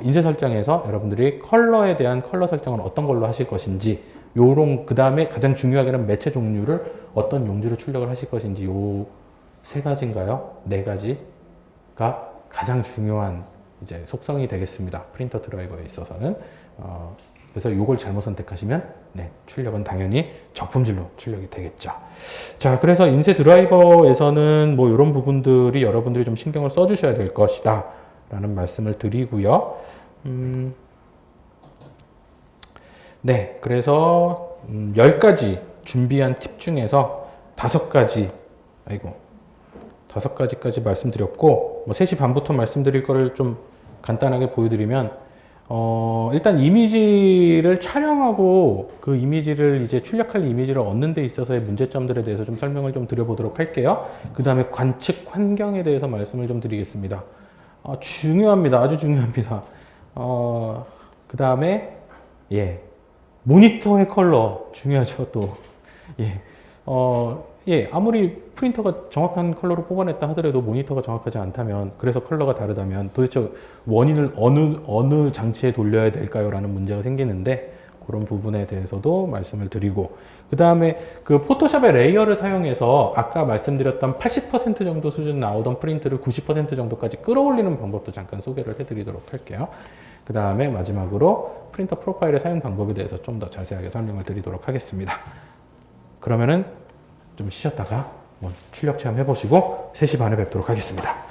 인쇄 설정에서 여러분들이 컬러에 대한 컬러 설정은 어떤 걸로 하실 것인지, 그 다음에 가장 중요하게는 매체 종류를 어떤 용지로 출력을 하실 것인지, 요 세 가지인가요? 네 가지가 가장 중요한 이제 속성이 되겠습니다. 프린터 드라이버에 있어서는. 그래서 이걸 잘못 선택하시면 네, 출력은 당연히 저품질로 출력이 되겠죠. 자, 그래서 인쇄 드라이버에서는 뭐 이런 부분들이 여러분들이 좀 신경을 써주셔야 될 것이다 라는 말씀을 드리고요. 네, 그래서 10가지 준비한 팁 중에서 5가지까지 말씀드렸고, 뭐 3시 반부터 말씀드릴 거를 좀 간단하게 보여드리면, 일단 이미지를 촬영하고 그 이미지를 이제 출력할 이미지를 얻는 데 있어서의 문제점들에 대해서 좀 설명을 좀 드려보도록 할게요. 그 다음에 관측 환경에 대해서 말씀을 좀 드리겠습니다. 중요합니다. 아주 중요합니다. 그 다음에, 예. 모니터의 컬러. 중요하죠, 또. 예. 아무리 프린터가 정확한 컬러로 뽑아냈다 하더라도 모니터가 정확하지 않다면, 그래서 컬러가 다르다면 도대체 원인을 어느 장치에 돌려야 될까요? 라는 문제가 생기는데, 그런 부분에 대해서도 말씀을 드리고, 그 다음에 그 포토샵의 레이어를 사용해서 아까 말씀드렸던 80% 정도 수준 나오던 프린트를 90% 정도까지 끌어올리는 방법도 잠깐 소개를 해드리도록 할게요. 그 다음에 마지막으로 프린터 프로파일의 사용 방법에 대해서 좀 더 자세하게 설명을 드리도록 하겠습니다. 그러면은 좀 쉬셨다가 출력 체험 해보시고 3시 반에 뵙도록 하겠습니다.